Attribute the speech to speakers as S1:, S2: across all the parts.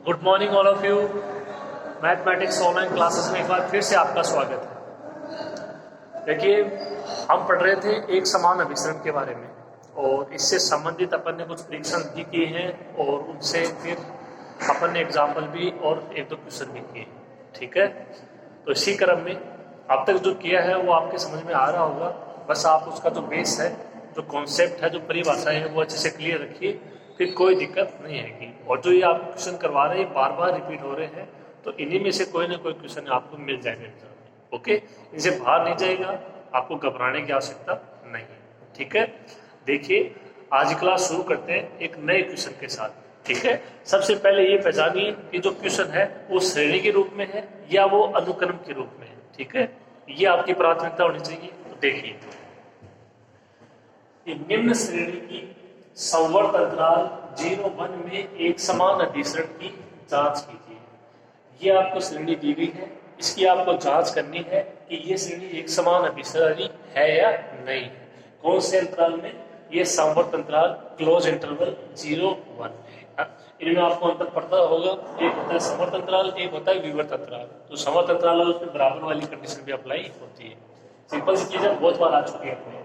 S1: Good morning all of you. Mathematics online classes में एक बार फिर से आपका स्वागत है। देखिए, हम पढ़ रहे थे एक समान अभिसरण के बारे में और इससे संबंधित अपन ने कुछ परीक्षण भी किए हैं और उनसे फिर अपन ने एग्जाम्पल भी और एक दो क्वेश्चन भी किए। ठीक है, तो इसी क्रम में अब तक जो किया है वो आपके समझ में आ रहा होगा। बस आप उसका जो बेस है, जो कॉन्सेप्ट है, जो परिभाषाएं है वो अच्छे से क्लियर रखिए, फिर कोई दिक्कत नहीं आएगी। और जो ये आप क्वेश्चन करवा रहे हैं बार बार रिपीट हो रहे हैं, तो इन्हीं में से कोई ना कोई क्वेश्चन आपको मिल जाएगा एग्जाम में। ओके, इनसे बाहर नहीं जाएगा, आपको घबराने की आवश्यकता नहीं है। ठीक है, देखिए आज क्लास शुरू करते हैं एक नए क्वेश्चन के साथ। ठीक है, सबसे पहले ये पहचानिए कि जो क्वेश्चन है वो श्रेणी के रूप में है या वो अनुक्रम के रूप में है। ठीक है, ये आपकी प्राथमिकता होनी चाहिए। तो देखिए, निम्न श्रेणी की संवर्त अंतराल 0-1 में एक समान अभिसरण की जांच कीजिए। ये आपको श्रेणी दी गई है, इसकी आपको जांच करनी है कि ये श्रेणी एक समान अभिसरणी है या नहीं है। कौन से अंतराल में? ये संवर्त अंतराल क्लोज इंटरवल 0-1 है। इनमें आपको अंतर पड़ता होगा, एक होता है संवर्त अंतराल, एक होता है विवर्त अंतराल। तो संवर्त अंतराल उसमें बराबर वाली कंडीशन भी अप्लाई होती है। सिंपल सी चीज है, बहुत बार आ चुकी है अपने।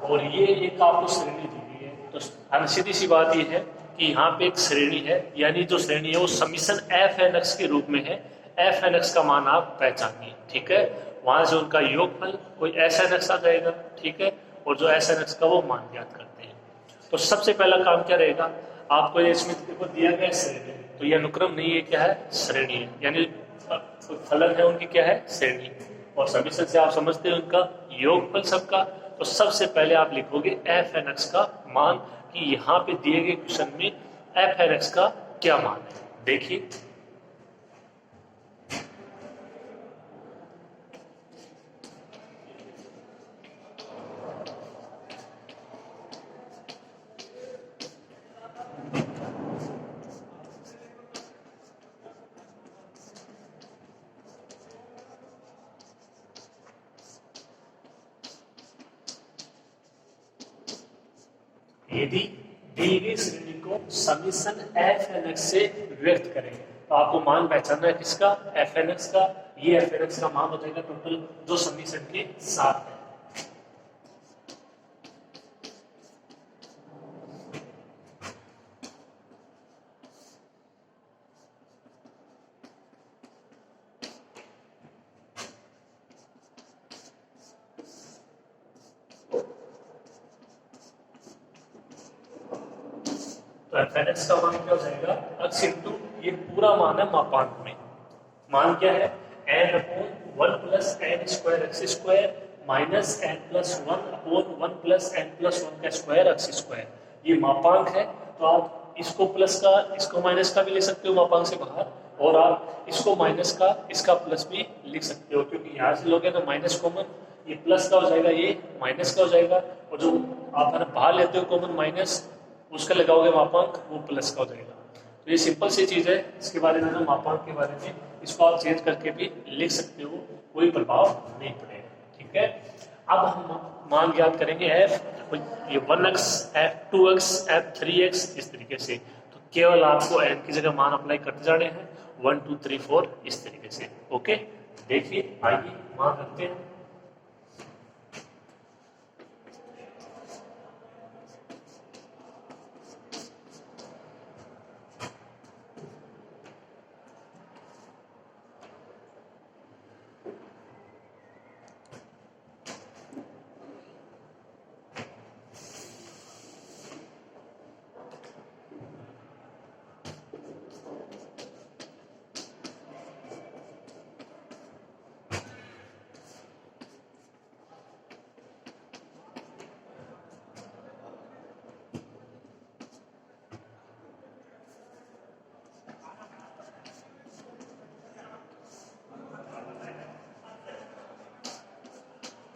S1: और ये एक आपको श्रेणी दी गई है, तो सीधी सी बात ये है कि यहाँ पे एक श्रेणी है, यानी जो श्रेणी है वो समीशन एफ एन एक्स के रूप में है। एफ एन एक्स का मान आप पहचानिए। ठीक है, वहां से उनका योगफल कोई एस एन एक्स आ जाएगा। ठीक है, और जो एस एन एक्स का वो मान ज्ञात करते हैं। तो सबसे पहला काम क्या रहेगा, आपको ये इसमें को दिया गया श्रेणी, तो ये अनुक्रम नहीं है, क्या है? श्रेणी है, यानी फलन है उनकी क्या है? श्रेणी। और समीशन से आप समझते हैं उनका योगफल सबका। तो सबसे पहले आप लिखोगे एफ एन एक्स का मान, कि यहाँ पे दिए गए क्वेश्चन में एफ एन एक्स का क्या मान है। देखिए, यदि दी गई श्रेणी को समीशन एफ एन एक्स से व्यक्त करें, तो आपको मान पहचानना है किसका? एफ एन एक्स का। ये एफ एन एक्स का मान हो जाएगा टोटल जो समीशन के साथ है। तो एफ एन एक्स का मान क्या हो जाएगा? अक्ष इंटू ये पूरा मान है मापांक में। मान क्या है? N upon 1 plus n square x square minus n plus 1 upon 1 plus n plus 1 का स्क्वायर एक्स स्क्वायर। ये मापांक है, तो आप इसको प्लस का इसको माइनस का भी ले सकते हो मापांक से बाहर, और आप इसको माइनस का इसका प्लस भी लिख सकते हो, क्योंकि यहाँ से लोगे तो माइनस कॉमन, ये प्लस का हो जाएगा, ये माइनस का हो जाएगा, और जो आप बाहर लेते हो कॉमन माइनस, उसका लगाओगे मापांक, वो प्लस का हो जाएगा। तो ये सिंपल सी चीज है, इसके बारे में तो मापांक के बारे में इसको आप चेंज करके भी लिख सकते हो, कोई प्रभाव नहीं पड़ेगा। ठीक है, अब हम मान ज्ञात करेंगे एफ, ये 1x, f2x, f3x, इस तरीके से। तो केवल आपको n की जगह मान अप्लाई करते जाने हैं, 1 2 3 4 इस तरीके से। ओके, देखिए आइए मान रखते हैं।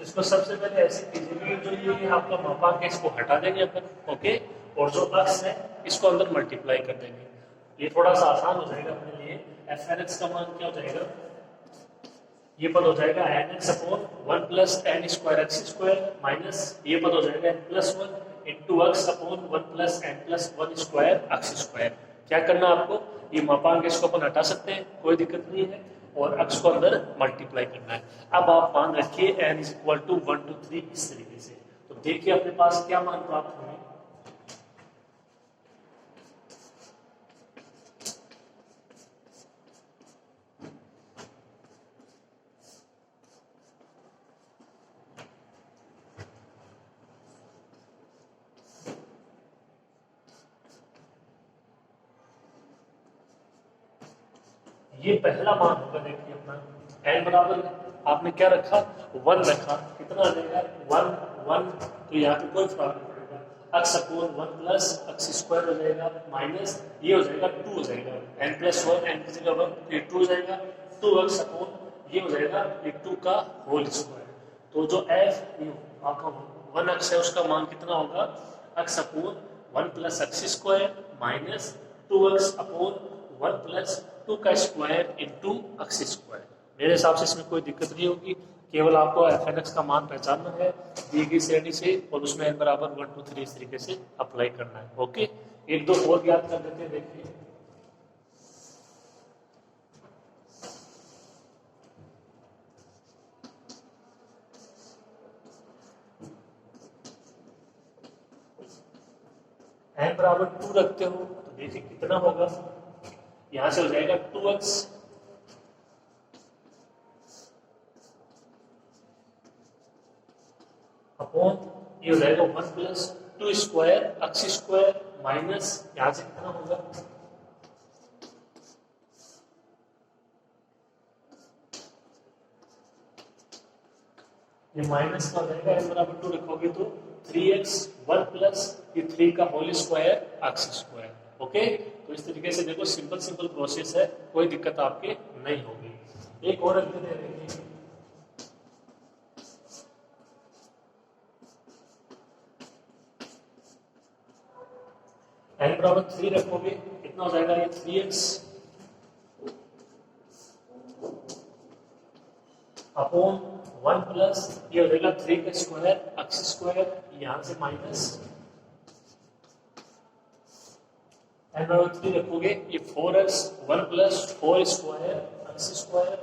S1: इसको सबसे पहले ऐसे कीजिए, जो ये आपका मापांक है इसको हटा देंगे अपन। ओके, और जो अक्ष है इसको अंदर मल्टीप्लाई कर देंगे। ये थोड़ा सा आसान हो जाएगा अपने लिए। एफ एन एक्स का मान क्या हो जाएगा? ये पद हो जाएगा n x upon 1 plus n square x square minus ये पद हो जाएगा n plus 1 into x upon 1 plus n plus 1 square x square. क्या करना आपको, ये मापांक इसको अपन हटा सकते हैं, कोई दिक्कत नहीं है, और अक्ष को अंदर मल्टीप्लाई करना है। अब आप मान रखिए n इज इक्वल टू 1 2 3 इस तरीके से। तो देखिए अपने पास क्या मान प्राप्त होंगे। ये पहला मान होगा, देखिए अपना n बराबर आपने क्या रखा, 1 रखा, कितना आ जाएगा 1 1, तो यहाँ पे कोई फर्क नहीं पड़ेगा, x upon 1 plus x square हो जाएगा, माइनस ये हो जाएगा 2 हो जाएगा, n प्लस 1 n की जगह 1, तो ये 2 हो जाएगा, 2x अपोन ये हो जाएगा ये 2 का होल स्क्वायर। तो जो f आपका 1x है उसका मान कितना होगा, x upon 1 plus x square minus 2x upon 1 plus 2 का स्क्वायर इंटू एक्स स्क्वायर। मेरे हिसाब से इसमें कोई दिक्कत नहीं होगी, केवल आपको एफ एन एक्स का मान पहचानना है दी गई श्रेणी से और उसमें n बराबर 1 2 3 इस तरीके से अप्लाई करना है। ओके, एक दो और ज्ञात कर देते हैं। देखिए n बराबर 2 रखते हो तो देखिए कितना होगा, यहां से हो जाएगा 2x अपॉन ये हो जाएगा 1 plus 2 square x square minus यहां से कितना होगा, ये माइनस का हो जाएगा, n बराबर 2 रखोगे तो 3x 1 प्लस ये 3 का whole square x square. Okay, तो इस तरीके से देखो सिंपल सिंपल प्रोसेस है, कोई दिक्कत आपके नहीं होगी। एक और अगले दे देंगे, n बराबर 3 रखोगे कितना हो जाएगा, ये 3x अपॉन 1 प्लस ये हो जाएगा 3 का स्क्वायर एक्स स्क्वायर, यहां से माइनस n बराबर 3 रखोगे ये 4x 1 plus 4 square x square,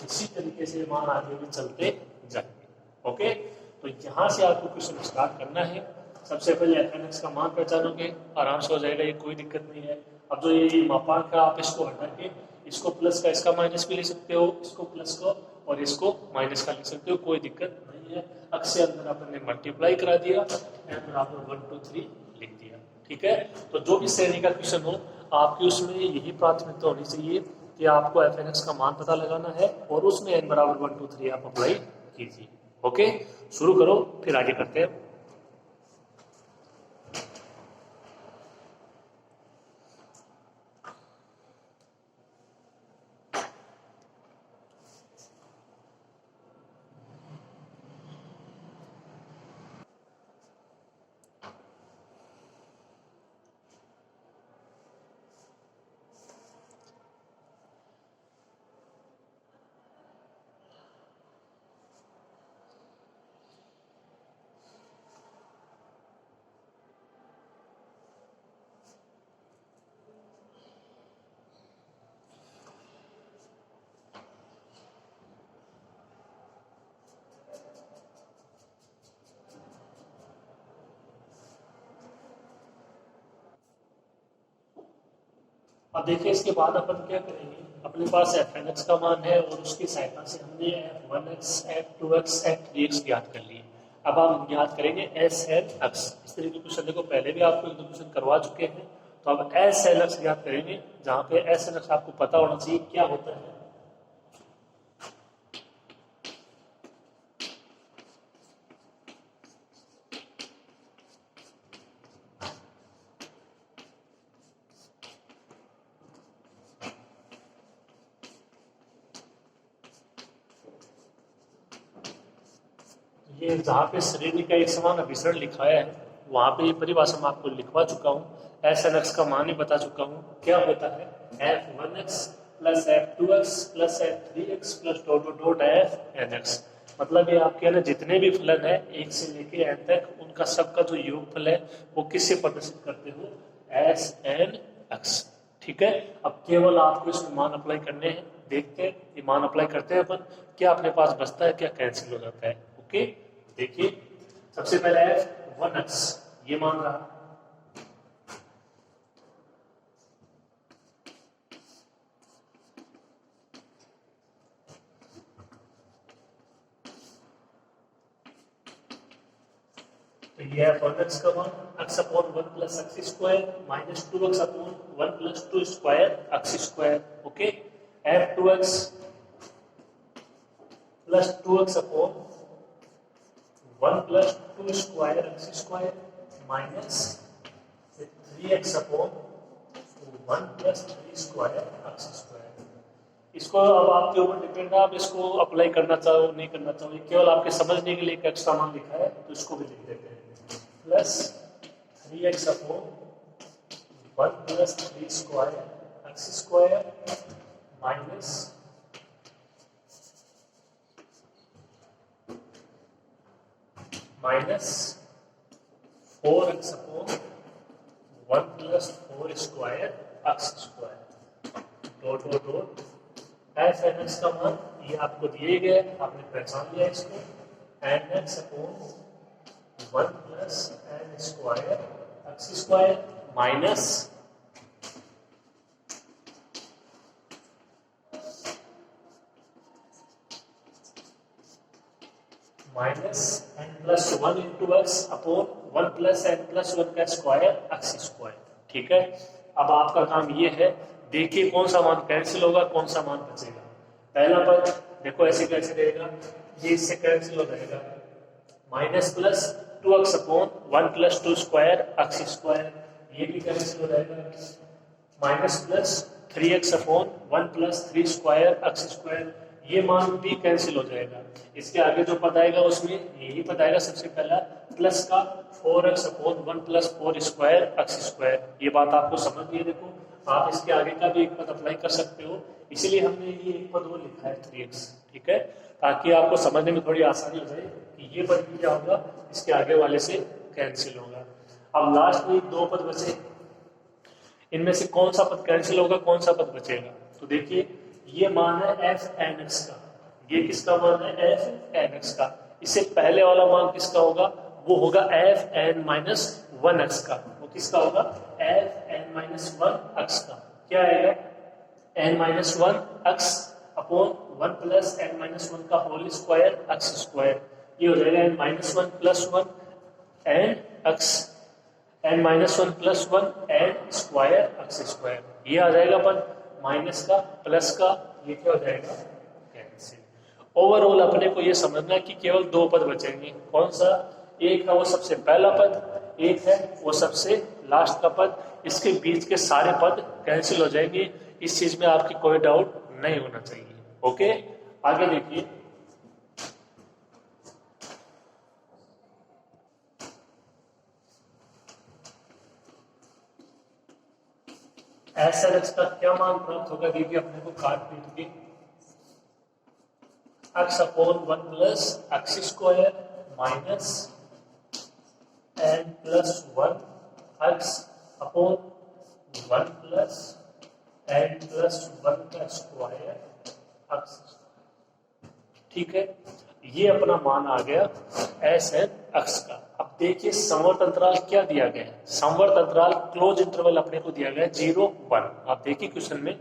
S1: इसी तरीके से मान आगे भी चलते जाएंगे। ओके, तो यहां से आपको क्वेश्चन स्टार्ट करना है। सबसे पहले एफ एन एक्स का मान पहचानोगे, आराम से हो जाएगा, ये कोई दिक्कत नहीं है। अब जो ये मापांक है आप इसको हटा के इसको प्लस का इसका माइनस भी ले सकते हो, इसको प्लस का और इसको माइनस का लिख सकते हो, कोई दिक्कत नहीं है। अक्ष से अंदर आपने मल्टीप्लाई करा दिया, n बराबर 1 2 3 लिख दिया। ठीक है, तो जो भी श्रेणी का क्वेश्चन हो आपकी उसमें यही प्राथमिकता होनी चाहिए कि आपको एफ एन एक्स का मान पता लगाना है और उसमें n बराबर 1 2 3 आप अप्लाई कीजिए। ओके, शुरू करो फिर आगे करते हैं। अब देखिए इसके बाद अपन क्या करेंगे, अपने पास एफ एन एक्स का मान है और उसकी सहायता से हमने f1x f2x f3x ज्ञात कर लिए। अब हम ज्ञात करेंगे एस एल एक्स। इस तरीके के क्वेश्चन देखो पहले भी आपको एक दो क्वेश्चन करवा चुके हैं, तो अब एस एल एक्स ज्ञात करेंगे, जहाँ पे एस एल एक्स आपको पता होना चाहिए क्या होता है। ये जहाँ पे श्रेणी का एक समान अभिसरण लिखाया है वहां पे ये परिभाषा मैं आपको लिखवा चुका हूँ। एस एन एक्स का मान ही बता चुका हूँ, क्या होता है f1x plus f2x plus f3x plus dot dot f n x। मतलब ये आपके ना जितने भी फलन है एक से लेके एन तक उनका सबका जो योगफल है वो किससे प्रदर्शित करते हो, एस एन एक्स। ठीक है, अब केवल आपको इसमें मान अप्लाई करने हैं। देखते हैं ये मान अप्लाई करते हैं अपन, क्या अपने पास बचता है, क्या कैंसिल हो जाता है। ओके, देखिए सबसे पहले एफ 1x ये मान रहा, तो ये है 1x का मान x upon 1 plus x square minus 2x upon 1 plus 2 square x square. Okay, F 2x plus 2x upon 1 plus 2 square x square minus 3x upon 1 plus 3 square x square. इसको अब आपके ऊपर डिपेंड है, आप इसको apply करना चाहो नहीं करना चाहो, केवल आपके समझने के लिए एक एक्स्ट्रा मान लिखा है तो इसको भी लिख देते हैं। Plus 3x upon 1 plus 3 square x square minus minus 4x upon 1 plus 4 square x square dot dot dot f n x का मान ये आपको दिए गए, आपने पहचान लिया इसको, n x upon 1 plus n square x square minus minus n plus 1 into x upon 1 plus n plus 1 का स्क्वायर एक्स स्क्वायर। ठीक है, अब आपका काम ये है, देखिए कौन सा मान कैंसिल होगा कौन सा मान बचेगा। पहला पद देखो ऐसे कैसे रहेगा, ये इससे कैंसिल हो जाएगा, minus plus 2x upon 1 plus 2 square x square, ये भी कैंसिल हो जाएगा, minus plus 3x upon 1 plus 3 square x square, ये मान भी कैंसिल हो जाएगा। इसके आगे जो पद आएगा उसमें यही पद आएगा सबसे पहला, प्लस का 4x upon 1 plus 4 square x square. ये बात आपको समझ गई। देखो आप इसके आगे का भी एक पद अप्लाई कर सकते हो, इसीलिए हमने ये एक पद वो लिखा है 3x। ठीक है, ताकि आपको समझने में थोड़ी आसानी हो जाए कि ये पद भी क्या होगा, इसके आगे वाले से कैंसिल होगा। अब लास्ट में दो पद बचे, इनमें से कौन सा पद कैंसिल होगा कौन सा पद बचेगा। तो देखिए ये मान है एफ एन एक्स का, ये किसका मान है, एफ एन एक्स का। इससे पहले वाला मान किसका होगा, वो होगा एफ एन माइनस 1 एक्स का। वो किसका होगा, एफ एन माइनस 1 एक्स का। क्या आएगा, n minus 1 x upon 1 plus n minus 1 का होल स्क्वायर एक्स स्क्वायर। ये हो जाएगा n minus 1 plus 1 n x, n minus 1 plus 1 n square x square. ये आ जाएगा अपन माइनस का प्लस का, ये क्या हो जाएगा कैंसिल। ओवरऑल अपने को ये समझना है कि केवल दो पद बचेंगे। कौन सा, एक है वो सबसे पहला पद, एक है वो सबसे लास्ट का पद। इसके बीच के सारे पद कैंसिल हो जाएंगे, इस चीज में आपकी कोई डाउट नहीं होना चाहिए। ओके, आगे देखिए, एस एल एक्स का क्या मान प्राप्त होगा, देखिए अपने को काट पीट के, x upon 1 plus x square minus n plus 1 x upon 1 plus n plus 1 का स्क्वायर एक्स। ठीक है, ये अपना मान आ गया एस एन एक्स का। अब देखिए समवर्त अंतराल क्या दिया गया है, समवर्त अंतराल क्लोज इंटरवल अपने को दिया गया है 0 1। आप देखिए क्वेश्चन में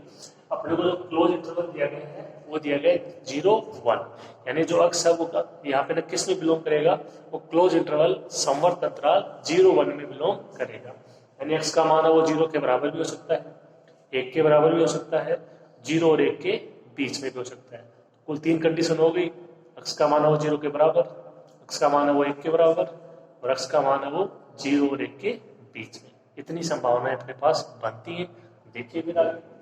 S1: अपने को जो क्लोज इंटरवल दिया गया है वो दिया गया है 0 1, यानी जो अक्स है वो यहाँ पे ना किस में बिलोंग करेगा, वो क्लोज इंटरवल समवर्त अंतराल 0 1 में बिलोंग करेगा। यानी एक्स का मान है वो 0 के बराबर भी हो सकता है, 1 के बराबर भी हो सकता है, 0 और 1 के बीच में भी हो सकता है। कुल 3 कंडीशन हो गई, एक्स का मान है वो 0 के बराबर, एक्स का मान है वो 1 के बराबर, और एक्स का मान है वो 0 और 1 के बीच में। इतनी संभावनाएं अपने पास बनती हैं। देखिए फिर आगे,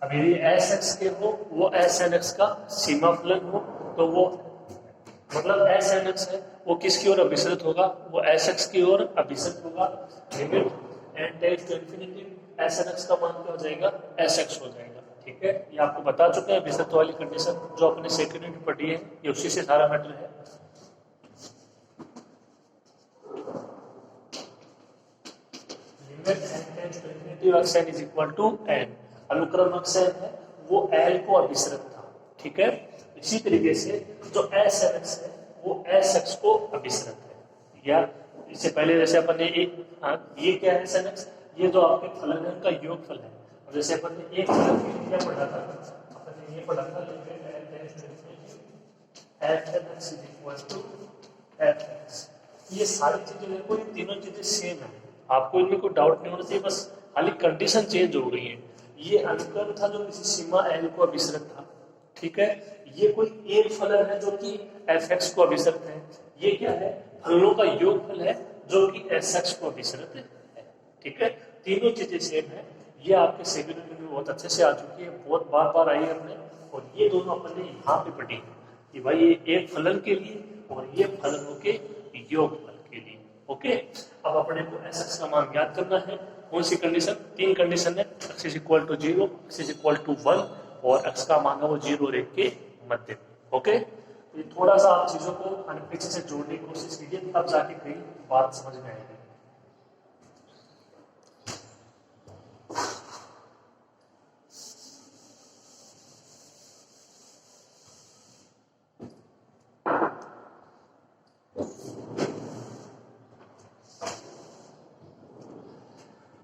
S1: अब यदि एस एक्स के हो वो एस एन एक्स का सीमा फलन हो तो वो मतलब एस एन एक्स है वो किसकी ओर अभिसरित होगा, वो एस एक्स की ओर अभिसरित होगा। Limit n tends to infinity S n x का मान क्या हो जाएगा, एस एक्स हो जाएगा। ठीक है, ये आपको बता चुके हैं अभिसरित वाली कंडीशन जो अपने सेकेंड यूनिट पढ़ी है, ये उसी से सारा मैटर है। Limit n tends to infinity x n is equal to n, अनुक्रम एक्स एन है वो एल को अभिसरित था। ठीक है, इसी तरीके से जो एस एन एक्स है वो एस एक्स को अभिसरित है। या इससे पहले जैसे अपन ने ये क्या है एस एन एक्स, ये जो आपके फलन है उनका योगफल है। और जैसे अपन ने एक फलन के लिए क्या पढ़ा था, अपन ने ये पढ़ा था limit n tends to infinity f n x is equal to f x. ये सारी चीजें देखो, ये तीनों चीजें सेम है, आपको इनमें कोई डाउट नहीं होना चाहिए, बस खाली कंडीशन चेंज हो गई है। ये अनुक्रम था जो किसी सीमा एल को अभिसरित था। ठीक है, ये कोई एक फलन है जो कि एफ एक्स को अभिसरित है, ये क्या है फलनों का योगफल है जो कि एस एक्स को अभिसरित है। ठीक है, तीनों चीजें सेम है। ये आपके सेकंड यूनिट में बहुत अच्छे से आ चुकी है, बहुत बार बार आई है हमने, और ये दोनों अपन ने यहाँ पे पढ़ी कि भाई ये एक फलन के लिए और ये फलनों के योगफल के लिए। ओके, अब अपने को एस एक्स का मान ज्ञात करना है। कौन सी कंडीशन, तीन कंडीशन है, x is equal to 0, x is equal to 1 और एक्स का मान है वो 0 और 1 के मध्य में। ओके, ये थोड़ा सा आप चीजों को पीछे से जोड़ने की कोशिश कीजिए, तब जाके कहीं बात समझ में आएगी।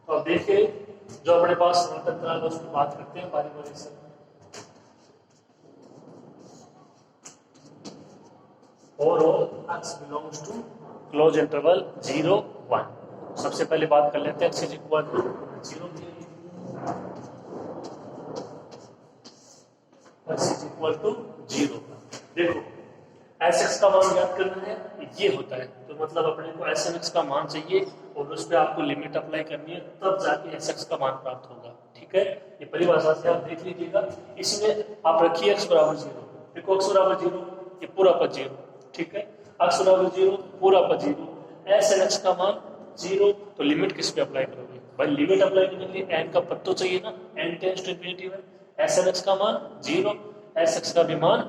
S1: तो अब देखिए जो अपने पास समांतर है उसकी बात करते हैं बारी बारी से। और x belongs to close interval 0 1। सबसे पहले बात कर लेते हैं x इज इक्वल टू 0 के लिए, x इज इक्वल टू 0। देखो एस एक्स का मान ज्ञात करना है, ये होता है तो मतलब अपने को एस एन एक्स का मान चाहिए और उस पर आपको लिमिट अप्लाई करनी है, तब जाके एस एक्स का मान प्राप्त होगा। ठीक है, ये परिभाषा से आप देख लीजिएगा। इसमें आप रखिए x बराबर 0, देखो x बराबर 0 ये पूरा पद 0। ठीक है, x बराबर 0 पूरा पद 0, एस एन एक्स का मान 0, तो लिमिट किस पे अप्लाई करोगे भाई, लिमिट अप्लाई करने के लिए एन का पद तो चाहिए ना, एन टेंड्स टू इंफिनिटी है, एस एन एक्स का मान 0, एस एक्स का भी मान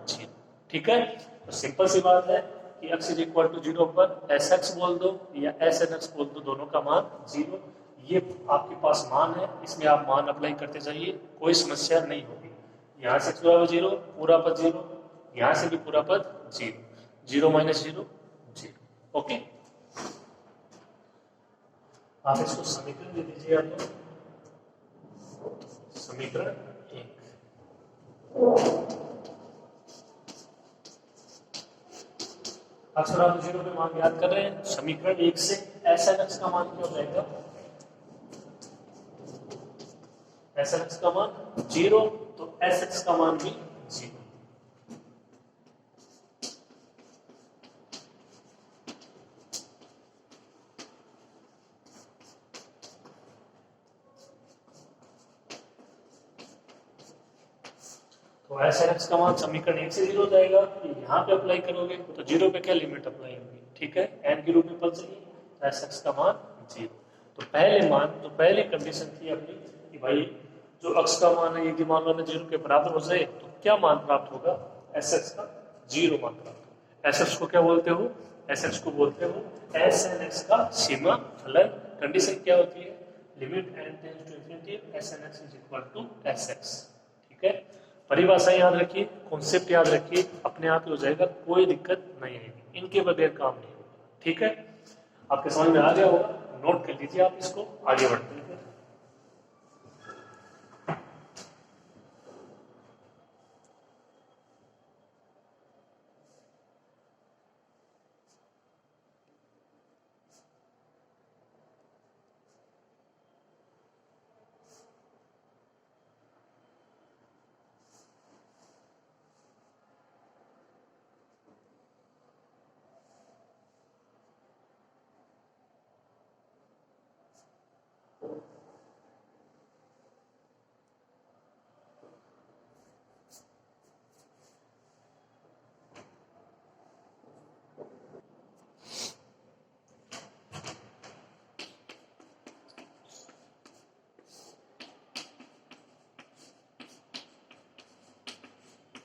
S1: 0। ठीक है, तो सिंपल सी बात है कि x इज इक्वल टू 0 पर एस एक्स बोल दो या एस एन एक्स बोल दो, दोनों का मान 0। ये आपके पास मान है, इसमें आप मान अप्लाई करते जाइए, कोई समस्या नहीं होगी। यहाँ से x बराबर 0 पूरा पद 0, यहाँ से भी पूरा पद 0, 0 माइनस 0 0। ओके, आप इसको समीकरण दे दीजिए, आप समीकरण 1। x बराबर 0 पे मान याद कर रहे हैं, समीकरण 1 से एस एन एक्स का मान क्या हो जाएगा, एस एन एक्स का मान 0, तो एस एक्स का मान भी 0। तो एस एन एक्स का मान समीकरण 1 से 0 हो जाएगा, यहाँ पे अप्लाई करोगे तो 0 पे क्या लिमिट अप्लाई होगी। ठीक है, एन के रूप में पद चाहिए, एस एक्स का मान 0। तो पहले मान, तो पहली कंडीशन थी अपनी कि भाई जो x का मान है यदि मान लो 0 के बराबर हो जाए तो क्या मान प्राप्त होगा, एस एक्स का 0 मान प्राप्त होगा। एस एक्स को क्या बोलते हो, एस एक्स को बोलते हो एस एन एक्स का सीमा फलन। कंडीशन क्या होती है, limit n tends to infinity S n x is equal to S x. ठीक है, परिभाषा याद रखिए, कॉन्सेप्ट याद रखिए, अपने आप ही हो जाएगा, कोई दिक्कत नहीं आएगी, इनके बगैर काम नहीं होगा। ठीक है, आपके समझ में आ गया होगा, नोट कर लीजिए आप इसको, आगे बढ़ते हैं।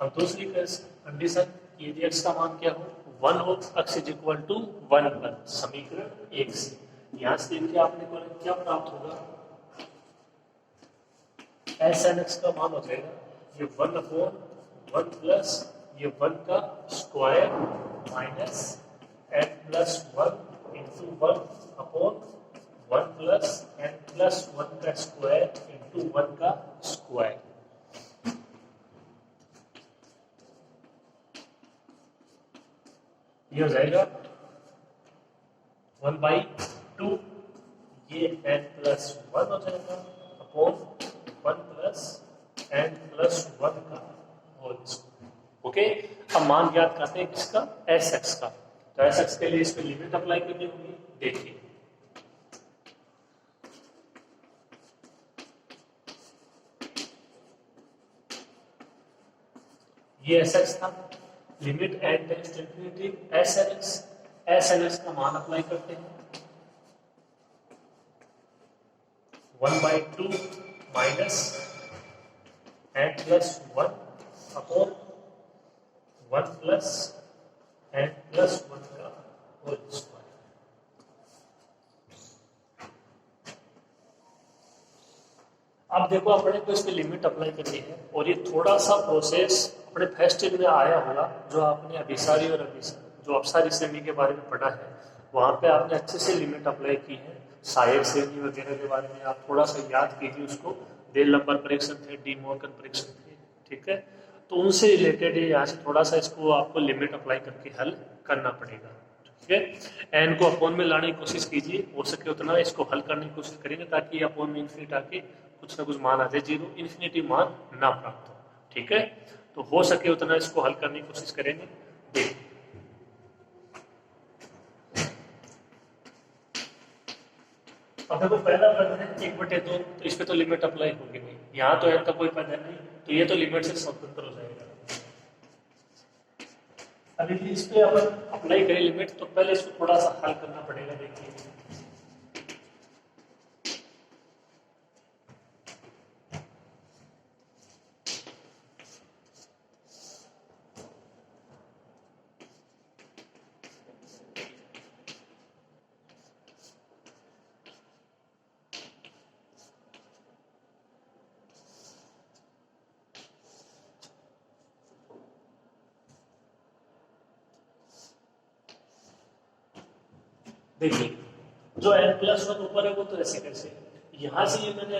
S1: अब दूसरी कंडीशन कि यदि x का मान क्या हो 1 हो, x इज इक्वल टू 1 पर समीकरण 1 से यहां से देखिए आपने को क्या प्राप्त होगा, एस एन एक्स का मान हो जाएगा ये 1/1 प्लस ये 1 का square minus n plus 1 into 1/1 plus n plus 1 का स्क्वायर इंटू 1 का स्क्वायर। ये हो जाएगा 1/2 ये n प्लस 1 हो जाएगा अपॉन 1 प्लस n प्लस 1 का होल स्क्वायर। ओके, अब मान ज्ञात करते हैं किसका, एस एक्स का। तो एस एक्स के लिए इस पे लिमिट अप्लाई करनी होगी। देखिए ये एस एक्स था, limit n tends to infinity S n x, S n x का मान अप्लाई करते हैं 1/2 minus n plus 1 upon 1 plus n plus 1 का होल स्क्वायर। अब देखो अपने को इस पे लिमिट अप्लाई करनी है और ये थोड़ा सा प्रोसेस अपने फर्स्ट ईयर में आया होगा, जो आपने अभिसारी और जो अपसारी श्रेणी के बारे में पढ़ा है वहां पे आपने अच्छे से लिमिट अप्लाई की है। सहायक श्रेणी वगैरह के बारे में आप थोड़ा सा याद कीजिए उसको, डेल नंबर परीक्षण थे, डी मॉर्गन परीक्षण थे, ठीक है। तो उनसे रिलेटेड यहाँ से थोड़ा सा इसको आपको लिमिट अप्लाई करके हल करना पड़ेगा, ठीक है। एन को अपॉन में लाने की कोशिश कीजिए, हो सके उतना इसको हल करने की कोशिश करेंगे ताकि अपॉन में इन्फिनिट आके कुछ ना कुछ मान आ जाए, जीरो इन्फिनिटी मान ना प्राप्त हो, ठीक है। तो हो सके उतना इसको हल करने की कोशिश करेंगे। देखिए अब देखो पहला पद है 1/2, तो इस पे तो लिमिट अप्लाई होगी नहीं, यहाँ तो n का कोई पद है नहीं, तो ये तो लिमिट से स्वतंत्र हो जाएगा। अब यदि इस पे अपन अप्लाई करें लिमिट, तो पहले इसको थोड़ा सा हल करना पड़ेगा। देखिए देखिए जो n प्लस 1 ऊपर है वो तो ऐसे कैसे, यहाँ से ये मैंने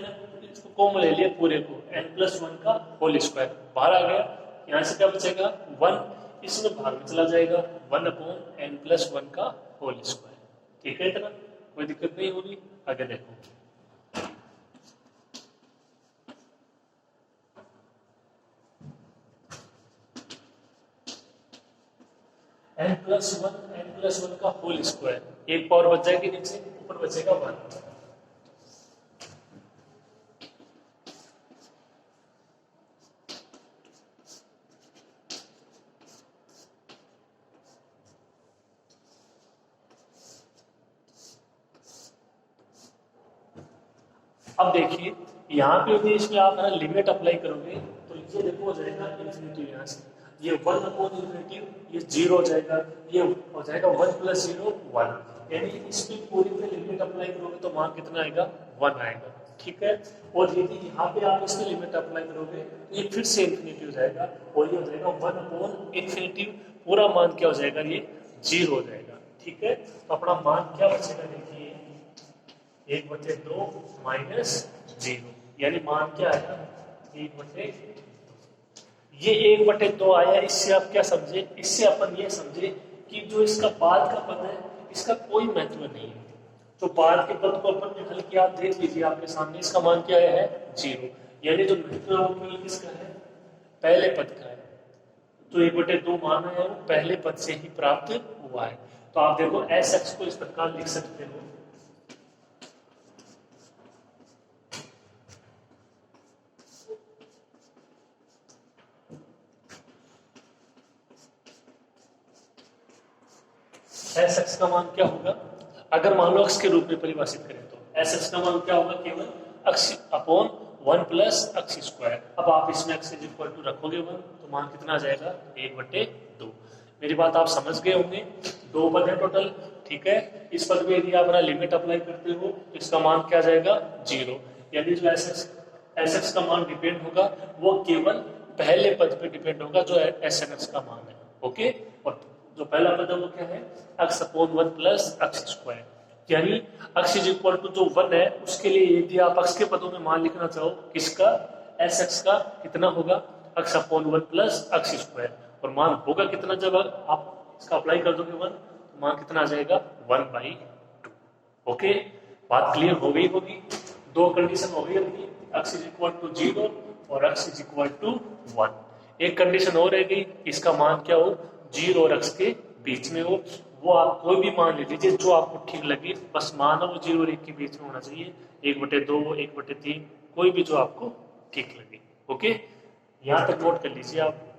S1: इसको कॉमन ले लिया पूरे को, n प्लस 1 का होल स्क्वायर बाहर आ गया, यहाँ से क्या बचेगा 1, इसमें भाग में चला जाएगा 1/n प्लस 1 का होल स्क्वायर, ठीक है। इतना कोई दिक्कत नहीं होगी। आगे देखो n प्लस 1 का होल स्क्वायर, एक पावर बच जाएगी नीचे, ऊपर बचेगा 1। अब देखिए यहाँ पे यदि इसमें आप ना लिमिट अप्लाई करोगे तो ये देखो हो जाएगा इन्फिनिटी, यहाँ से ये 1/∞, ये 0 हो जाएगा, ये हो जाएगा 1 + 0 1, यानी इस पे पूरी पे लिमिट अप्लाई करोगे तो मान कितना आएगा 1 आएगा, ठीक है। और यदि यहाँ पे आप इसकी लिमिट अप्लाई करोगे तो ये फिर से इन्फिनिटी हो जाएगा और ये हो जाएगा 1/∞, पूरा मान क्या हो जाएगा, ये 0 हो जाएगा, ठीक है। तो अपना मान क्या बचेगा, देखिए 1/2 माइनस 0, यानी मान क्या आएगा 1/2। ये 1/2 आया, इससे आप क्या समझे, इससे अपन ये समझे कि जो इसका बाद का पद है इसका कोई महत्व नहीं है। तो बाद के पद को अपन ने हल किया, आप देख लीजिए आपके सामने, इसका मान क्या है 0, यानी जो महत्व है वो केवल किसका है, पहले पद का है। तो 1/2 मान है वो पहले पद से ही प्राप्त हुआ है। तो आप देखो एस एक्स को इस प्रकार लिख सकते हो, एस एक्स का मान क्या होगा, अगर मान लो अक्ष के रूप में परिभाषित करें तो एस एक्स का मान क्या होगा, केवल अक्ष upon one plus x square. अब आप इसमें एक्स इज इक्वल टू रखोगे वन तो मान कितना आ जाएगा, 1/2। मेरी बात आप समझ गए होंगे। दो पद है टोटल, ठीक है। इस पद में यदि आप अपना लिमिट अप्लाई करते हो तो इसका मान क्या आ जाएगा, 0। यानी जो एस एक्स का मान डिपेंड होगा वो केवल पहले पद पे डिपेंड होगा जो एस एन एक्स का मान है। ओके, और जो पहला पद है वो क्या है, x upon one plus x square. यानी एक्स इज इक्वल टू जो वन है उसके लिए यदि आप एक्स के पदों में मान लिखना चाहो किसका, एस एक्स का, कितना होगा, x upon one plus x square. और मान होगा कितना, जब आप इसका अप्लाई कर दोगे वन तो मान कितना आ जाएगा, 1/2। ओके, बात क्लियर हो गई होगी। दो कंडीशन हो गई अपनी, एक्स इज इक्वल टू 0 और एक्स इज इक्वल टू 1। एक कंडीशन और रह गई, इसका मान क्या हो, 0 और एक्स के बीच में हो। वो आप कोई भी मान ले लीजिए जो आपको ठीक लगे, बस मान हो वो 0 और 1 के बीच में होना चाहिए। 1/2, 1/3, कोई भी जो आपको ठीक लगे। ओके, यहां तक नोट कर लीजिए आप।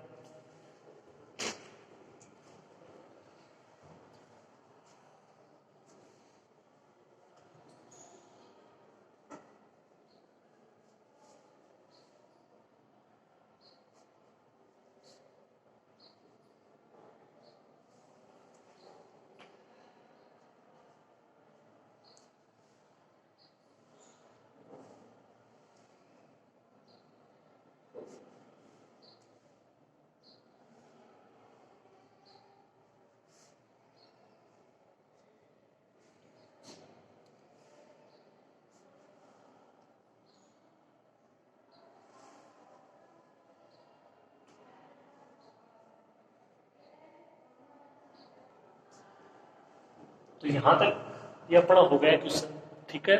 S1: तो यहां तक ये अपना हो गया क्वेश्चन, ठीक है।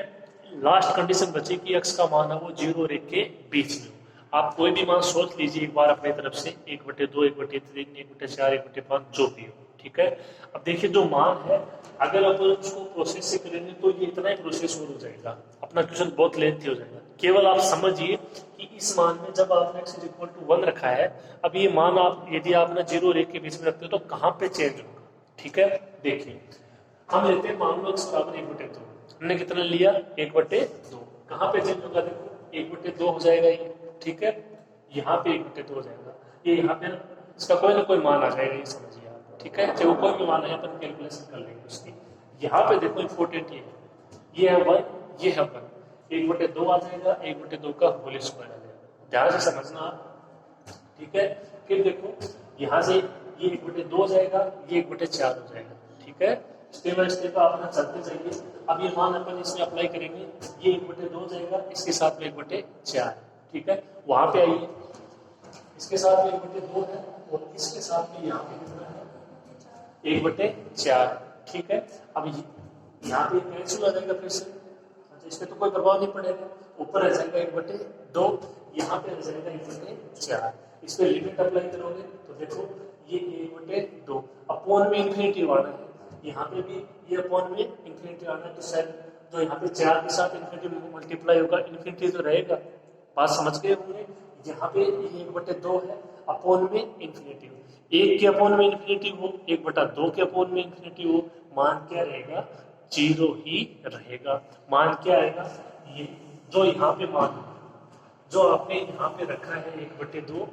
S1: लास्ट कंडीशन बची कि एक्स का मान है वो 0 और 1 के बीच में हो। आप कोई भी मान सोच लीजिए एक बार अपनी तरफ से, 1/2, 1/3, 1/4, 1/5 जो भी हो, ठीक है। अब देखिए जो मान है अगर अपन उसको प्रोसेस से करेंगे तो ये इतना ही प्रोसेस हो जाएगा, अपना क्वेश्चन बहुत लेंथी हो जाएगा। केवल आप समझिए कि इस मान में जब आपने x इज इक्वल टू 1 रखा है, अब ये मान आप यदि आपने 0 और 1 के बीच में रखते हो तो कहाँ पे चेंज होगा, ठीक है। देखिए हम लेते हैं मान लो x बराबर 1/2, हमने कितना लिया, 1/2। कहाँ पे चेंज होगा, देखो 1/2 हो जाएगा ये, ठीक है। यहाँ पे 1/2 हो जाएगा, ये यहाँ पे इसका कोई ना कोई मान आ जाएगा, ये समझिए आप, ठीक है। चाहे वो कोई भी मान है अपन कैलकुलेशन कर लेंगे उसकी। यहाँ पे देखो इंपॉर्टेंट ये है 1, ये है 1, 1/2 आ जाएगा, 1/2 का होल स्क्वायर आ जाएगा। ध्यान से समझना आप, ठीक है। फिर देखो यहाँ से ये 1/2 हो जाएगा, ये 1/4 हो जाएगा, ठीक है। स्टेप बाय स्टेप अपना चलते जाइए। अब ये मान अपन इसमें अप्लाई करेंगे, ये 1/2 हो जाएगा, इसके साथ में 1/4, ठीक है। वहां पे आइए, इसके साथ में 1/2 है और इसके साथ में यहाँ पे कितना है, 1/4, ठीक है। अब यहाँ पे कैंसिल हो जाएगा फिर से, अच्छा इस पे तो कोई प्रभाव नहीं पड़ेगा। ऊपर आ जाएगा 1/2, यहाँ पे आ जाएगा 1/4। इस पे लिमिट अप्लाई करोगे तो देखो ये 1/2 अपॉन में इंफिनिटी आना है, यहाँ पे भी ये अपॉन में इंफिनिटी आना है। तो शायद जो यहाँ पे 4 के साथ इंफिनिटी मल्टीप्लाई होगा, इंफिनिटी तो रहेगा, बात समझ गए होंगे। यहाँ पे ये 1/2 है, अपॉन में इंफिनिटी हो, 1 के अपॉन में इंफिनिटी हो, 1/2 के अपॉन में इंफिनिटी हो, मान क्या रहेगा, 0 ही रहेगा। मान क्या आएगा, ये जो यहाँ पे मान जो आपने यहाँ पे रखा है 1/2,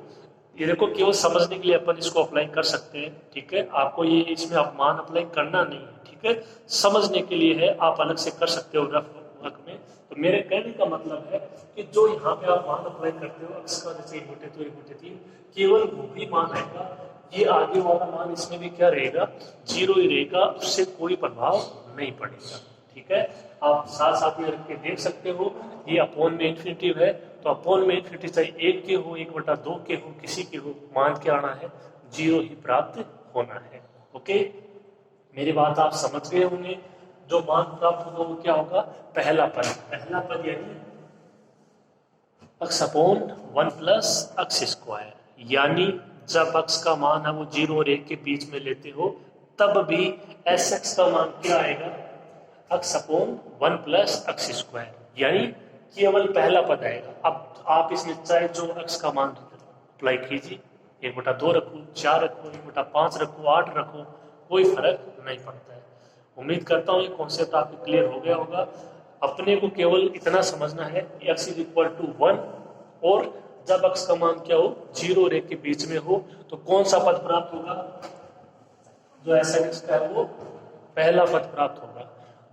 S1: ये देखो केवल समझने के लिए अपन इसको अप्लाई कर सकते हैं, ठीक है। आपको ये इसमें आप मान अप्लाई करना नहीं है, ठीक है, समझने के लिए है, आप अलग से कर सकते हो रफ वर्क में। तो मेरे कहने का मतलब है कि जो यहाँ पे आप मान अप्लाई करते हो एक्स का, जैसे 1/2, 1/3, केवल वो ही मान आएगा। ये आगे वाला मान इसमें भी क्या रहेगा, 0 ही रहेगा, उससे कोई प्रभाव नहीं पड़ेगा, ठीक है। आप साथ साथ में रख के देख सकते हो, ये अपॉन में इंफिनिटी है तो अपॉन में इंफिनिटी चाहे 1 के हो, 1/2 के हो, किसी के हो, मान क्या आना है, 0 ही प्राप्त होना है। ओके, मेरी बात आप समझ गए होंगे। जो मान प्राप्त होगा वो क्या होगा, पहला पद यानी x upon 1 plus x square. यानी जब x का मान है वो 0 और 1 के बीच में लेते हो तब भी एस एक्स का मान क्या आएगा, x upon 1 plus x square, यानी केवल पहला पद आएगा। अब आप इसमें चाहे जो x का मान अप्लाई कीजिए, 1/2 रखो, 4 रखो, 1/5 रखो, 8 रखो, कोई फर्क नहीं पड़ता है। उम्मीद करता हूँ ये कॉन्सेप्ट आपको क्लियर हो गया होगा। अपने को केवल इतना समझना है कि x इज इक्वल टू 1 और जब x का मान क्या हो 0 और 1 के बीच में हो तो कौन सा पद प्राप्त होगा, जो SX का है वो पहला पद प्राप्त होगा।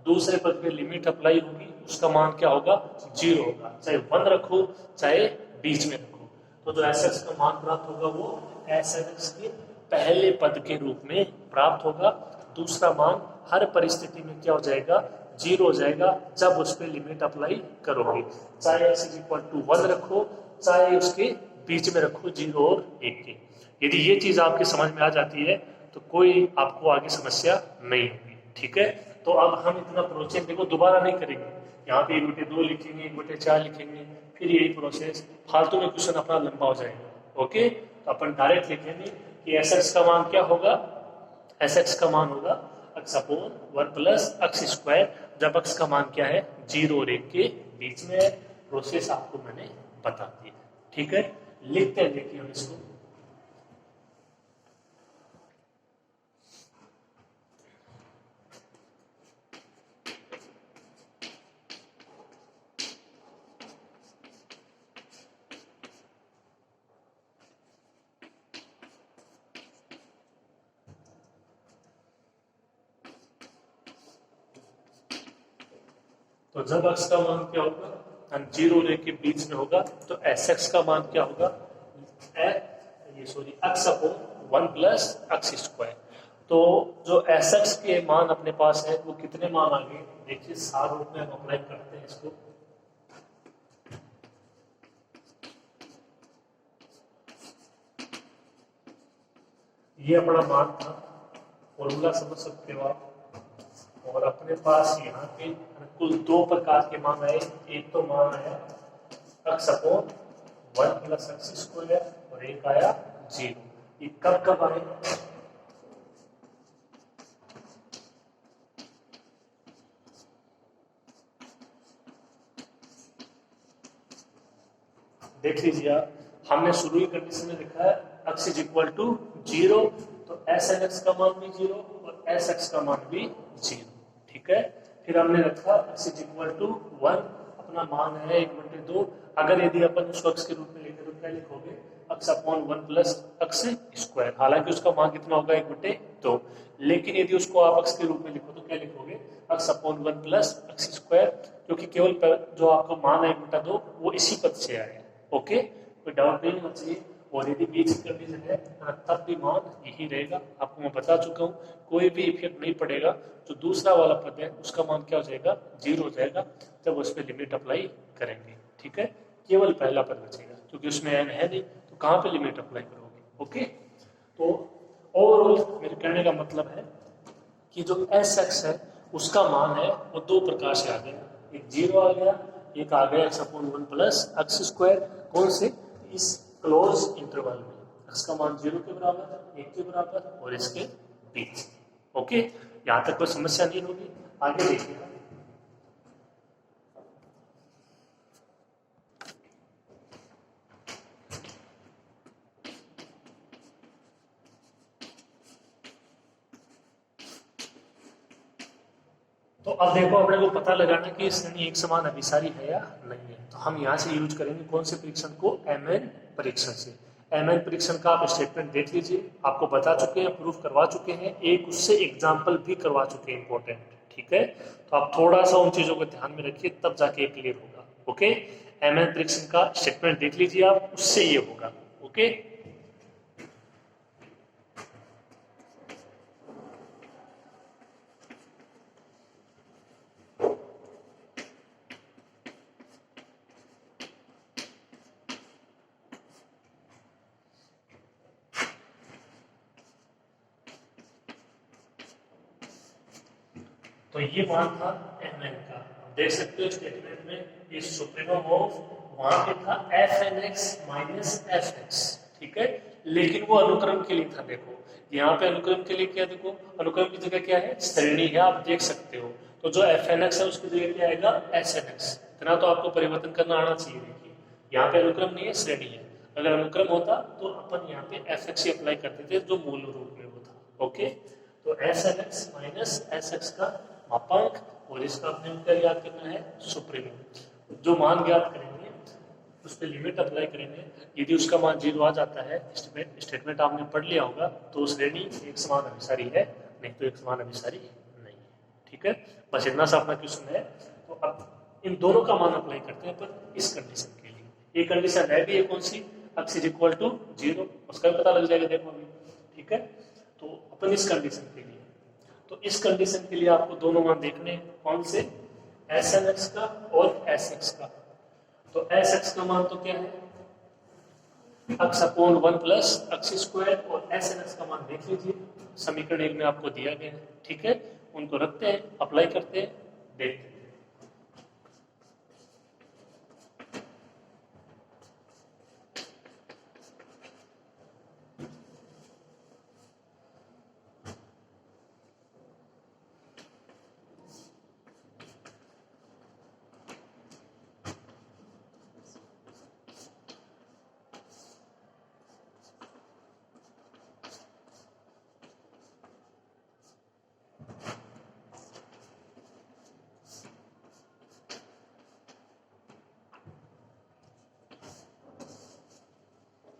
S1: दूसरे पद पे लिमिट अप्लाई होगी, उसका मान क्या होगा 0 होगा, चाहे 1 रखो चाहे बीच में रखो। तो जो SX का मान प्राप्त होगा वो SX के पहले पद के रूप में प्राप्त होगा। दूसरा मान हर परिस्थिति में क्या हो जाएगा 0 हो जाएगा जब उस पर लिमिट अप्लाई करोगे, चाहे x इज इक्वल टू 1 रखो चाहे उसके बीच में रखो 0 और 1 के। यदि ये चीज आपकी समझ में आ जाती है तो कोई आपको आगे समस्या नहीं होगी। ठीक है, तो अब हम इतना प्रोसेस देखो दोबारा नहीं करेंगे, यहाँ पे 1/2 लिखेंगे 1/4 लिखेंगे, फिर यही प्रोसेस फालतू में क्वेश्चन अपना लंबा हो जाएगा। ओके, तो अपन डायरेक्ट लिखेंगे कि SX का मान क्या होगा, SX का मान होगा x upon 1 plus x square, जब x का मान क्या है 0 और 1 के बीच में है। प्रोसेस आपको मैंने बता दी। ठीक है, लिखते हैं, देखिए हम इसको। तो जब x का मान क्या होगा 0 और 1 के बीच में होगा तो SX का मान क्या होगा x upon 1 plus x square. तो जो SX के मान अपने पास है वो कितने मान आ गए, देखिए सार रूप में हम अप्लाई करते हैं इसको। ये अपना मान था, फॉर्मूला समझ सकते हो आप। और अपने पास यहाँ पे कुल 2 प्रकार के मान आए। एक तो मान आया x upon 1 plus x square और एक आया 0। ये कब कब आए, देख लीजिए आप। हमने शुरू ही कंडीशन में लिखा है x इज इक्वल टू 0, तो SX का मान भी 0 और SX का मान भी 0। ठीक है, फिर हमने रखा x इज इक्वल टू 1, अपना मान है 1/2। अगर यदि अपन उसको x के रूप में लिखे तो क्या लिखोगे x upon 1 plus x square. हालांकि उसका मान कितना होगा 1/2, लेकिन यदि उसको आप x के रूप में लिखो तो क्या लिखोगे x upon 1 plus x square, क्योंकि केवल जो आपका मान है 1/2 वो इसी पद से आया है। ओके, कोई डाउट नहीं होना चाहिए। और यदि बीच की कंडीशन है तब भी मान यही रहेगा, आपको मैं बता चुका हूँ, कोई भी इफेक्ट नहीं पड़ेगा। जो दूसरा वाला पद है उसका मान क्या हो जाएगा 0 हो जाएगा जब उस पर लिमिट अप्लाई करेंगे। ठीक है, केवल पहला पद बचेगा क्योंकि उसमें n है नहीं, तो कहाँ पे लिमिट अप्लाई करोगे। ओके, तो ओवरऑल मेरे कहने का मतलब है कि जो SX है उसका मान है वो 2 प्रकार से आ गया, एक 0 आ गया, एक आ गया x upon 1 plus x square. कौन से, इस क्लोज इंटरवल में x का मान 0 के बराबर 1 के बराबर और इसके बीच। ओके, यहां तक कोई समस्या नहीं होगी। आगे देखिए, तो अब देखो अपने को पता लगाना कि श्रेणी एक समान अभिसारी है या नहीं है। तो हम यहाँ से यूज करेंगे कौन से परीक्षण को, MN परीक्षण से। MN परीक्षण का आप स्टेटमेंट देख लीजिए, आपको बता चुके हैं, प्रूफ करवा चुके हैं, एक उससे एग्जाम्पल भी करवा चुके हैं इंपॉर्टेंट। ठीक है, तो आप थोड़ा सा उन चीजों को ध्यान में रखिए तब जाके क्लियर होगा। ओके, MN परीक्षण का स्टेटमेंट देख लीजिए आप, उससे ये होगा। ओके, तो ये मान था MN का, देख सकते हो स्टेटमेंट में ये सुप्रीमम ऑफ वहां पे था FNX माइनस FX। ठीक है, लेकिन वो अनुक्रम के लिए था। देखो यहाँ पे अनुक्रम के लिए क्या, देखो अनुक्रम की जगह क्या है श्रेणी है, आप देख सकते हो। तो जो FNX है उसकी जगह क्या आएगा SNX। इतना तो आपको परिवर्तन करना आना चाहिए। देखिए यहाँ पे अनुक्रम नहीं है, श्रेणी है। अगर अनुक्रम होता तो अपन यहाँ पे FX ही अप्लाई करते थे जो मूल रूप में वो था। ओके, तो SNX माइनस SX का मापांक और इसका अपने क्या याद करना है, सुप्रीमम। जो मान ज्ञात करेंगे उस पर लिमिट अप्लाई करेंगे, यदि उसका मान 0 आ जाता है, स्टेटमेंट आपने पढ़ लिया होगा, तो श्रेणी एक समान अभिसारी है, नहीं तो एक समान अभिसारी नहीं है। ठीक है, बस इतना सा अपना क्वेश्चन है। तो अब इन दोनों का मान अप्लाई करते हैं पर इस कंडीशन के लिए। ये कंडीशन है भी है कौन सी, x इज इक्वल टू 0, उसका भी पता लग जाएगा देखो अभी। ठीक है, तो अपन इस कंडीशन के लिए, तो इस कंडीशन के लिए आपको दोनों मान देखने हैं, कौन से, एस एन एक्स का और एस एक्स का। तो एस एक्स का मान तो क्या है, x upon 1 plus x square, और एस एन एक्स का मान देख लीजिए, समीकरण 1 में आपको दिया गया है। ठीक है, उनको रखते हैं, अप्लाई करते हैं, देखते हैं।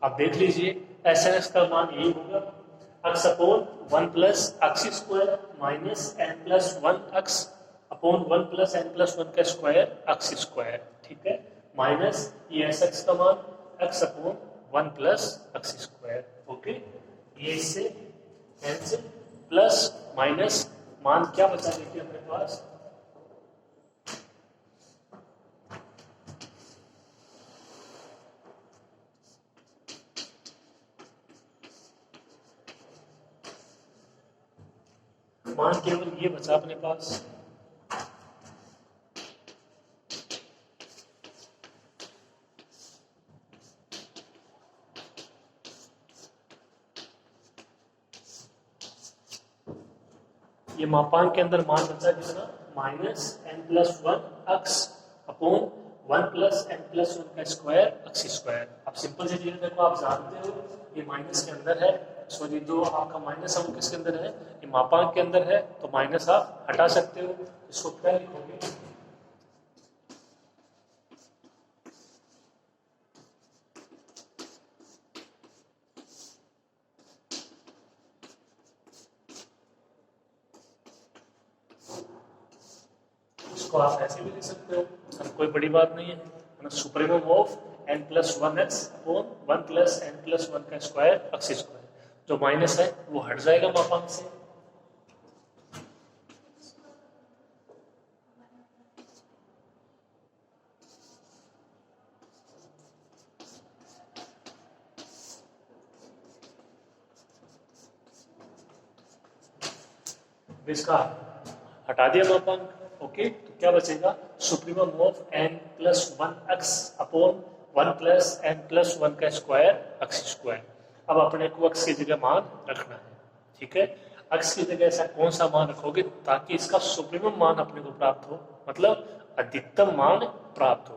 S1: आप देख लीजिए, एस एन एक्स का मान यही होगा, x upon 1 plus x square minus n plus 1 x upon 1 plus n plus 1 का स्क्वायर एक्स स्क्वायर। ठीक है, माइनस ये एस एक्स का मान x upon 1 plus x square. Okay, ये इससे एन से प्लस माइनस मान क्या बचा देखिए अपने पास, मान केवल ये बचा अपने पास। ये मापांक के अंदर मान बचा कितना, minus n plus 1 x upon 1 plus n plus 1 का स्क्वायर एक्स स्क्वायर। अब सिंपल से चीजें देखो, आप जानते हो ये माइनस के अंदर है, सॉरी जो आपका माइनस है वो किसके अंदर है, ये मापांक के अंदर है, तो माइनस आप हटा सकते हो। इसको क्या लिखोगे, इसको आप ऐसे भी लिख सकते हो, कोई बड़ी बात नहीं है। Supremum of n plus 1 x upon 1 plus n plus 1 का स्क्वायर एक्स स्क्वायर। जो माइनस है वो हट जाएगा मापांक से। इसका हटा दिया मापांक। ओके, तो क्या बचेगा, supremum of n plus 1 x upon 1 plus n plus 1 का स्क्वायर एक्स स्क्वायर। अब अपने को एक्स की जगह मान रखना है। ठीक है, एक्स की जगह ऐसा कौन सा मान रखोगे ताकि इसका सुप्रीमम मान अपने को प्राप्त हो, मतलब अधिकतम मान प्राप्त हो।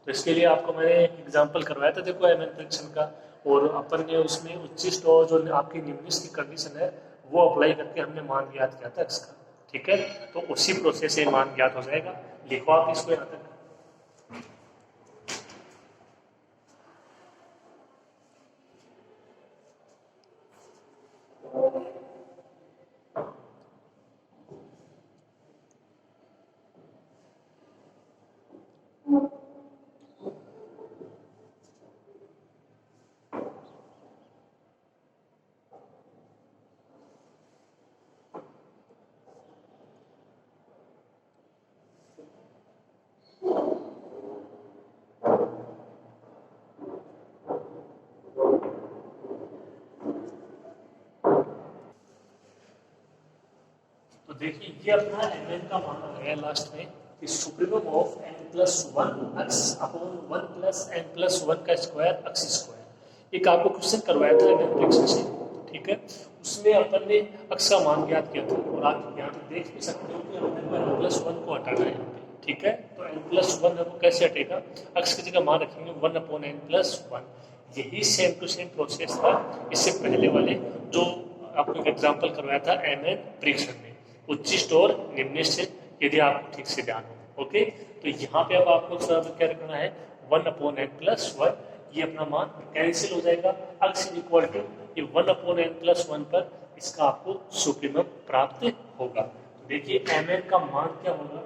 S1: तो इसके लिए आपको मैंने एग्जाम्पल करवाया था, देखो एम एन फ्रैक्शन का, और अपन ने उसमें उच्चिष्ट और जो आपकी निम्नलिखित की कंडीशन है वो अप्लाई करके हमने मान ज्ञात किया था एक्स का। ठीक है, तो उसी प्रोसेस से मान ज्ञात हो जाएगा। लिखो आप इसको यहाँ तक। तो देखिए ये अपना एम एन का मान आ गया लास्ट में, कि supremum of n plus 1 x upon 1 plus n plus 1 का स्क्वायर एक्स स्क्वायर। एक आपको क्वेश्चन करवाया था एम एन फ्रैक्शन से, ठीक है, उसमें अपन ने एक्स का मान ज्ञात किया था, और आप यहाँ पे देख भी सकते हो कि हमने एन प्लस 1 को हटाना है यहाँ पे। ठीक है, तो एन प्लस 1 वो कैसे हटेगा, एक्स की जगह मान रखेंगे 1 अपॉन एन प्लस 1। यही सेम टू सेम प्रोसेस था इससे पहले वाले जो आपको एग्जाम्पल करवाया था एम एन परीक्षण में, उच्चिष्ट और निम्निष्ट से यदि आपको ठीक से ध्यान हो। ओके, तो यहाँ पे अब आपको क्या रखना है, 1/n+1, ये अपना मान कैंसिल हो जाएगा। x इज इक्वल टू ये 1/n+1 पर इसका आपको सुप्रीमम प्राप्त होगा। तो देखिए mn का मान क्या होगा,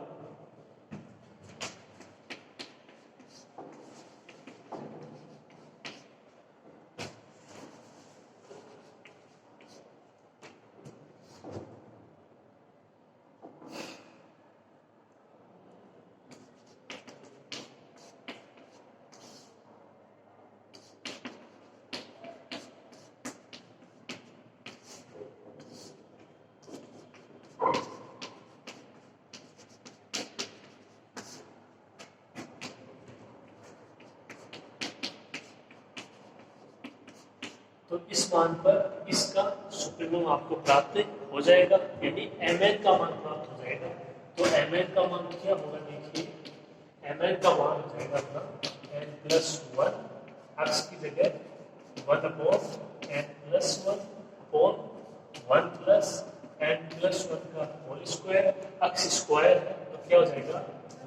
S1: तो इस मान पर इसका सुप्रीमम आपको प्राप्त हो जाएगा, यानी mn का मान प्राप्त हो जाएगा। तो mn का मान क्या होगा, देखिए mn का मान हो जाएगा अपना n+1, x की जगह 1/n+1 अपॉन 1+n+1 का होल स्क्वायर, x स्क्वायर है तो क्या हो जाएगा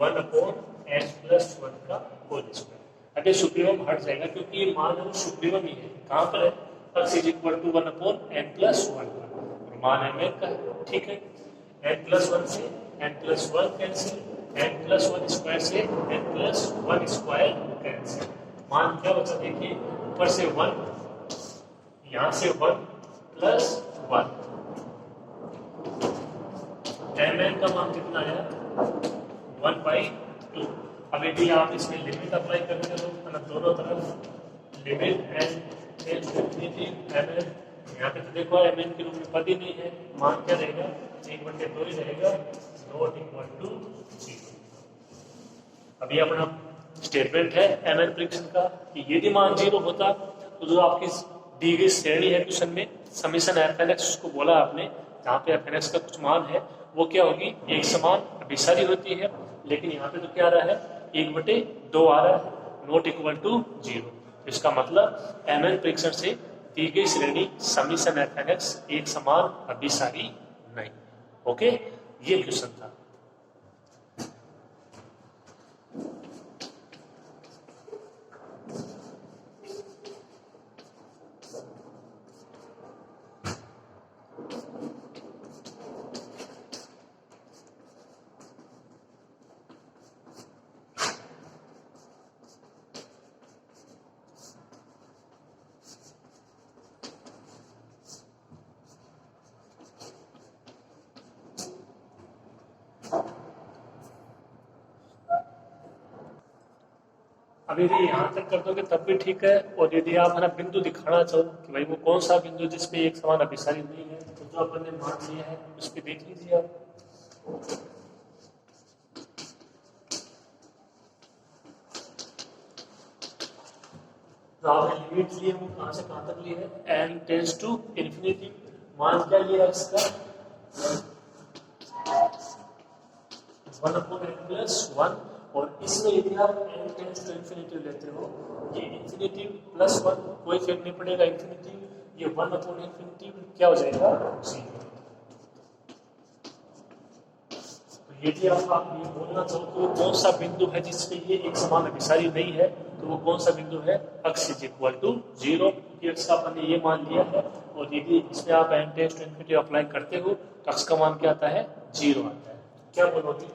S1: 1/n+1 का होल स्क्वायर। अगर सुप्रीमम हट जाएगा क्योंकि ये मान है वो सुप्रीमम ही है, कहाँ पर है, x is equal to 1/n+1 और मान mn का है, ठीक है। n+1 से n+1 कैंसिल, n+1 स्क्वायर से n+1 स्क्वायर कैंसिल, मान क्या बचा देखिए, ऊपर से 1, यहाँ से 1+1, mn का मान कितना आया 1/2। अब यदि आप इसमें लिमिट अप्लाई करते हो मतलब दोनों तरफ limit n tends to infinity mn, यहाँ पे तो देखो mn के रूप में पद ही नहीं है, मान क्या रहेगा 1/2 ही रहेगा, नॉट इक्वल टू 0। अभी अपना स्टेटमेंट है mn प्रिडिक्शन का कि यदि मान 0 होता तो जो आपकी दी गई श्रेणी है क्वेश्चन में समीशन fnx, उसको बोला आपने, जहाँ पे fnx का कुछ मान है वो क्या होगी, एक समान अभिसारी होती है, लेकिन यहाँ पे तो क्या आ रहा है 1/2 आ रहा है, नॉट इक्वल टू 0। इसका मतलब mn परीक्षण से दी गई श्रेणी समीशन fnx एक समान अभिसारी नहीं। ओके, ये क्वेश्चन था। अब यदि यहाँ तक कर दोगे तब भी ठीक है, और यदि आप है ना बिंदु दिखाना चाहो कि भाई वो कौन सा बिंदु जिसपे एक समान अभिसारी नहीं है, तो जो अपन ने मान लिया है उस पर देख लीजिए आप। तो आपने लिमिट लिए वो कहाँ से कहाँ तक ली है, n टेंड्स टू इंफिनिटी, मान क्या लिया इसका 1/n+1, और इसमें यदि आप n टेंड्स टू इंफिनिटी लेते हो, ये इंफिनिटी +1 कोई इफेक्ट नहीं पड़ेगा, इंफिनिटी ये 1/∞ क्या हो जाएगा 0। तो यदि आप ये बोलना चाहो तो कौन सा बिंदु है जिसपे ये एक समान अभिसारी नहीं है, तो वो कौन सा बिंदु है, x इज इक्वल टू 0, क्योंकि x का अपन ने ये मान लिया है, और यदि इसमें आप n tends to infinity apply करते हो तो x का मान क्या आता है 0 आता है। क्या बोलोगे,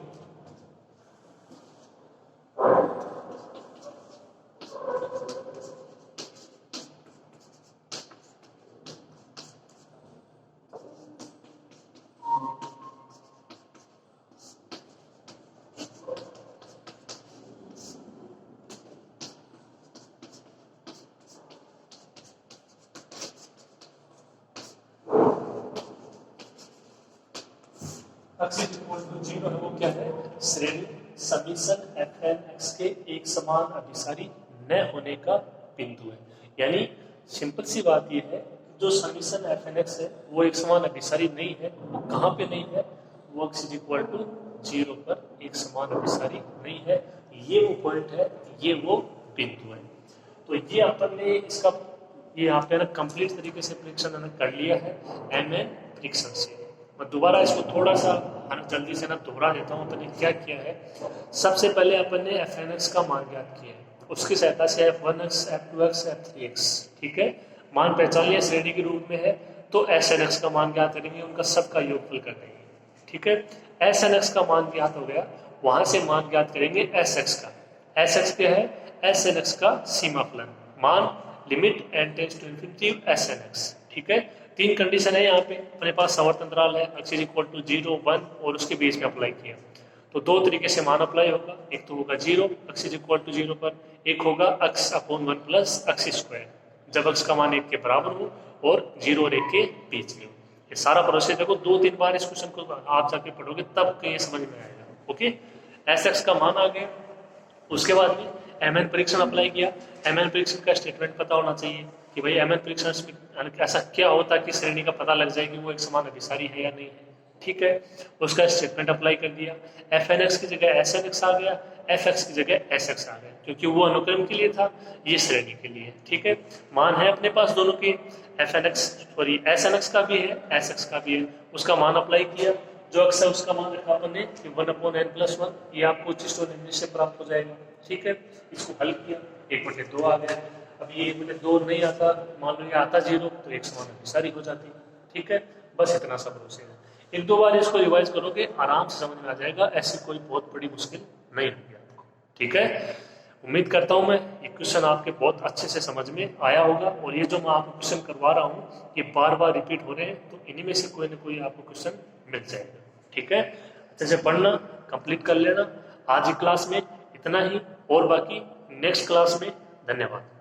S1: x इज इक्वल टू 0 है वो क्या है, श्रेणी समीशन fnx के एक समान अभिसारी न होने का बिंदु है। यानी सिंपल सी बात ये है, जो समीशन fnx है वो एक समान अभिसारी नहीं है, वो कहाँ पे नहीं है, वो x इज इक्वल टू 0 पर एक समान अभिसारी नहीं है, ये वो पॉइंट है, ये वो बिंदु है। तो ये अपन ने इसका ये यहाँ पे ना कंप्लीट तरीके से परीक्षण कर लिया है mn परीक्षण से। मैं दोबारा इसको थोड़ा सा जल्दी से ना दोहरा देता हूँ। अपन ने क्या किया है, सबसे पहले अपन ने एफ एन एक्स का मान ज्ञात किया है, उसकी सहायता से F one x, F two x, F three x, ठीक है, मान पहचान लिया, श्रेणी के रूप में है, तो एस एन एक्स का मान ज्ञात करेंगे, उनका सबका योगफल कर देंगे, ठीक है। एस एन एक्स का मान ज्ञात हो गया, वहां से मान ज्ञात करेंगे एस एक्स का। एस एक्स क्या है, एस एन एक्स का सीमा फलन, मान limit n tends to infinity S n x, ठीक है। तीन कंडीशन है यहाँ पे, अपने पास संवर्त अंतराल है, x इज इक्वल टू 0, 1 और उसके बीच में अप्लाई किया, तो दो तरीके से मान अप्लाई होगा, एक तो होगा 0 x इज इक्वल टू 0 पर, एक होगा x upon 1 plus x square, जब x का मान 1 के बराबर हो और 0 और 1 के बीच में हो। ये सारा प्रोसेस देखो 2-3 बार इस क्वेश्चन को आप जाके पढ़ोगे तब ये समझ में आएगा, ओके। एस एक्स का मान आ गया, उसके बाद में एम एन परीक्षण अप्लाई किया। एम एन परीक्षण का स्टेटमेंट पता होना चाहिए कि भाई एम एन परीक्षण में ऐसा क्या होता है कि श्रेणी का पता लग जाए कि वो एक समान अभिसारी है या नहीं है, ठीक है। उसका स्टेटमेंट अप्लाई कर दिया, एफ एन एक्स की जगह एस एन एक्स आ गया, एफ एक्स की जगह एस एक्स आ गया, क्योंकि वो अनुक्रम के लिए था, ये श्रेणी के लिए, ठीक है। मान है अपने पास दोनों के, f n x sorry S n x का भी है, एस एक्स का भी है, उसका मान अप्लाई किया, जो अक्स है उसका मान रखा अपन ने 1/n+1, ये आपको चिस्टोन इंग्लिश से प्राप्त हो जाएगा, ठीक है। इसको हल किया, 1/2 आ गया। अब ये 1/2 नहीं आता, मान लो ये आता 0, तो एक समान अभिसारी हो जाती है, ठीक है। बस इतना सा प्रोसेस है, एक दो बार इसको रिवाइज करोगे आराम से समझ में आ जाएगा, ऐसी कोई बहुत बड़ी मुश्किल नहीं होगी आपको, ठीक है। उम्मीद करता हूं मैं ये क्वेश्चन आपके बहुत अच्छे से समझ में आया होगा, और ये जो मैं आपको क्वेश्चन करवा रहा हूँ ये बार बार रिपीट हो रहे हैं, तो इन्हीं में से कोई ना कोई आपको क्वेश्चन मिल जाएगा, ठीक है। अच्छे से पढ़ना, कंप्लीट कर लेना। आज की क्लास में इतना ही, और बाकी नेक्स्ट क्लास में। धन्यवाद।